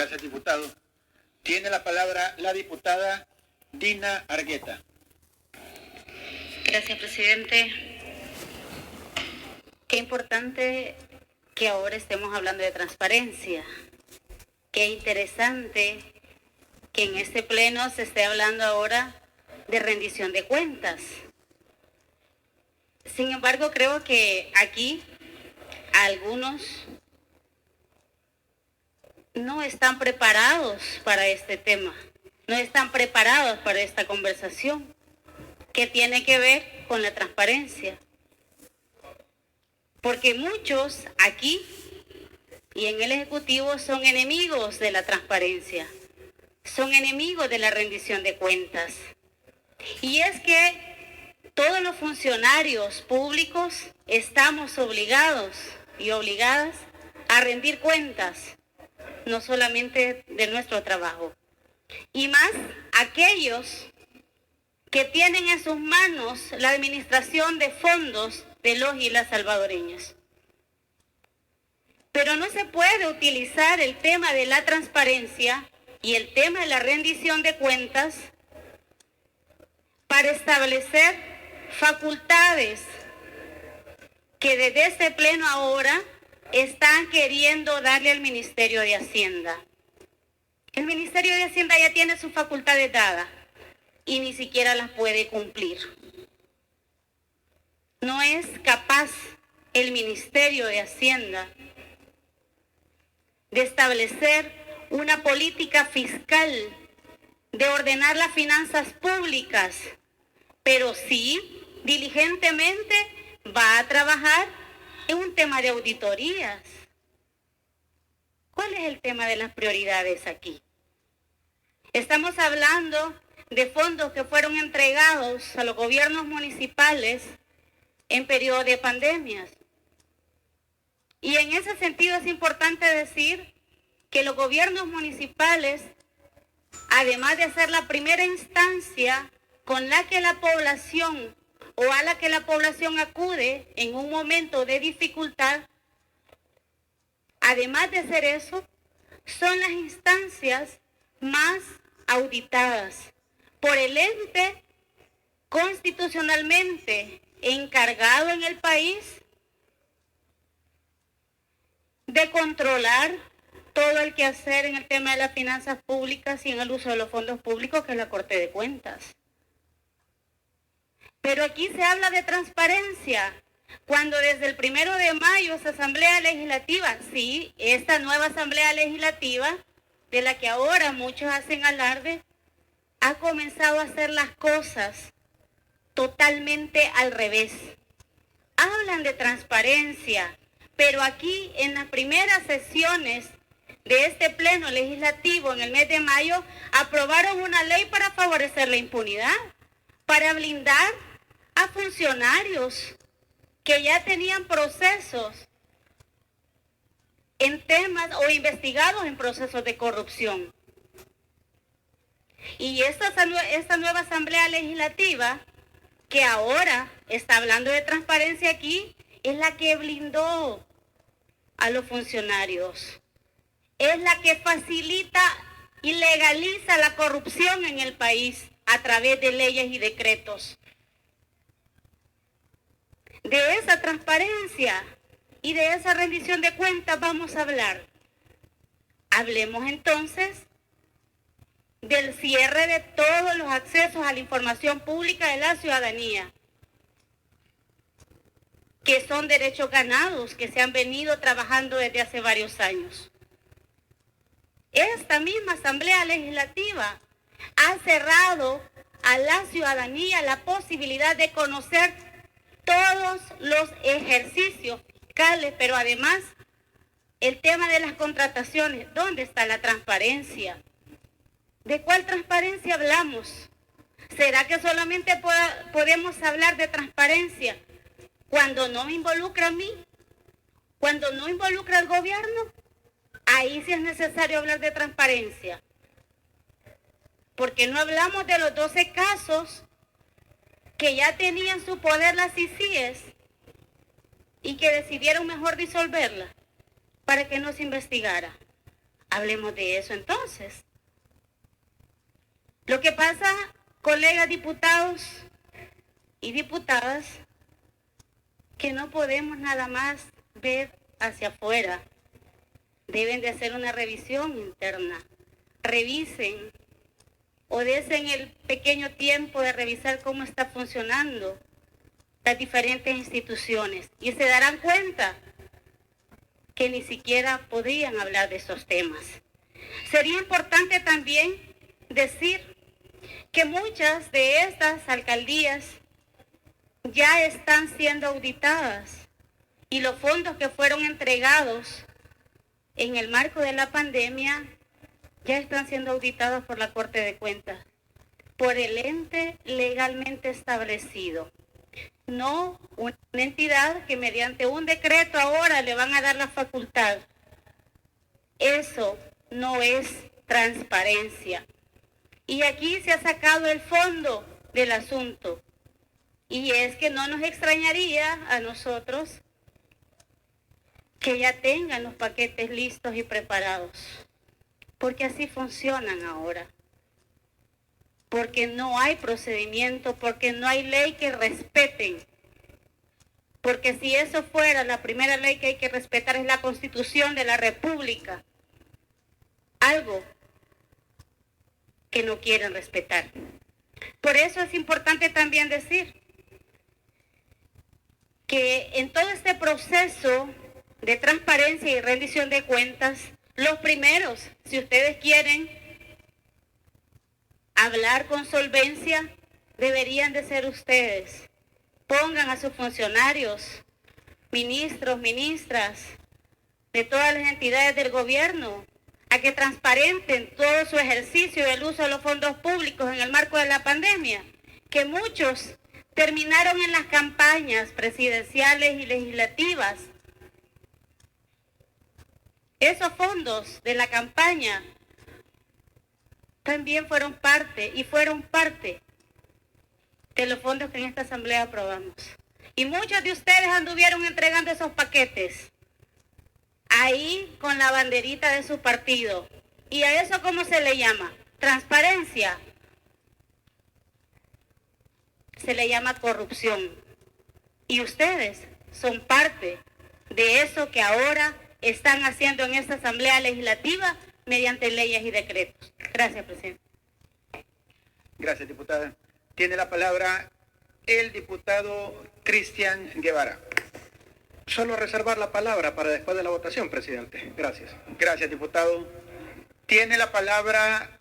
Gracias, diputado. Tiene la palabra la diputada Dina Argueta. Gracias, presidente. Qué importante que ahora estemos hablando de transparencia. Qué interesante que en este pleno se esté hablando ahora de rendición de cuentas. Sin embargo, creo que aquí algunos no están preparados para este tema, no están preparados para esta conversación que tiene que ver con la transparencia. Porque muchos aquí y en el Ejecutivo son enemigos de la transparencia, son enemigos de la rendición de cuentas. Y es que todos los funcionarios públicos estamos obligados y obligadas a rendir cuentas, no solamente de nuestro trabajo, y más aquellos que tienen en sus manos la administración de fondos de los y las salvadoreñas. Pero no se puede utilizar el tema de la transparencia y el tema de la rendición de cuentas para establecer facultades que desde este pleno ahora están queriendo darle al Ministerio de Hacienda. El Ministerio de Hacienda ya tiene sus facultades dadas y ni siquiera las puede cumplir. No es capaz el Ministerio de Hacienda de establecer una política fiscal, de ordenar las finanzas públicas, pero sí diligentemente va a trabajar en un tema de auditorías. ¿Cuál es el tema de las prioridades aquí? Estamos hablando de fondos que fueron entregados a los gobiernos municipales en periodo de pandemias. Y en ese sentido es importante decir que los gobiernos municipales, además de ser la primera instancia con la que la población o a la que la población acude en un momento de dificultad, además de ser eso, son las instancias más auditadas por el ente constitucionalmente encargado en el país de controlar todo el quehacer en el tema de las finanzas públicas y en el uso de los fondos públicos, que es la Corte de Cuentas. Pero aquí se habla de transparencia, cuando desde el 1 de mayo esa Asamblea Legislativa, sí, esta nueva Asamblea Legislativa, de la que ahora muchos hacen alarde, ha comenzado a hacer las cosas totalmente al revés. Hablan de transparencia, pero aquí en las primeras sesiones de este pleno legislativo en el mes de mayo aprobaron una ley para favorecer la impunidad, para blindar a funcionarios que ya tenían procesos en temas o investigados en procesos de corrupción. Y esta nueva Asamblea Legislativa, que ahora está hablando de transparencia aquí, es la que blindó a los funcionarios. Es la que facilita y legaliza la corrupción en el país a través de leyes y decretos. De esa transparencia y de esa rendición de cuentas vamos a hablar. Hablemos entonces del cierre de todos los accesos a la información pública de la ciudadanía, que son derechos ganados, que se han venido trabajando desde hace varios años. Esta misma Asamblea Legislativa ha cerrado a la ciudadanía la posibilidad de conocer todos los ejercicios fiscales, pero además el tema de las contrataciones. ¿Dónde está la transparencia? ¿De cuál transparencia hablamos? ¿Será que solamente podemos hablar de transparencia cuando no me involucra a mí? ¿Cuando no involucra al gobierno? Ahí sí es necesario hablar de transparencia. Porque no hablamos de los 12 casos que ya tenían su poder las ICIES y que decidieron mejor disolverla para que no se investigara. Hablemos de eso entonces. Lo que pasa, colegas diputados y diputadas, que no podemos nada más ver hacia afuera. Deben de hacer una revisión interna. Revisen o desen el pequeño tiempo de revisar cómo está funcionando las diferentes instituciones y se darán cuenta que ni siquiera podrían hablar de esos temas. Sería importante también decir que muchas de estas alcaldías ya están siendo auditadas y los fondos que fueron entregados en el marco de la pandemia ya están siendo auditados por la Corte de Cuentas, por el ente legalmente establecido. No una entidad que mediante un decreto ahora le van a dar la facultad. Eso no es transparencia. Y aquí se ha sacado el fondo del asunto. Y es que no nos extrañaría a nosotros que ya tengan los paquetes listos y preparados. Porque así funcionan ahora. Porque no hay procedimiento, porque no hay ley que respeten. Porque si eso fuera, la primera ley que hay que respetar es la Constitución de la República. Algo que no quieren respetar. Por eso es importante también decir que en todo este proceso de transparencia y rendición de cuentas, los primeros, si ustedes quieren hablar con solvencia, deberían de ser ustedes. Pongan a sus funcionarios, ministros, ministras, de todas las entidades del gobierno, a que transparenten todo su ejercicio del uso de los fondos públicos en el marco de la pandemia, que muchos terminaron en las campañas presidenciales y legislativas. Esos fondos de la campaña también fueron parte de los fondos que en esta asamblea aprobamos. Y muchos de ustedes anduvieron entregando esos paquetes ahí con la banderita de su partido. ¿Y a eso cómo se le llama? Transparencia. Se le llama corrupción. Y ustedes son parte de eso que ahora están haciendo en esta asamblea legislativa mediante leyes y decretos. Gracias, presidente. Gracias, diputada. Tiene la palabra el diputado Cristian Guevara. Solo reservar la palabra para después de la votación, presidente. Gracias. Gracias, diputado. Tiene la palabra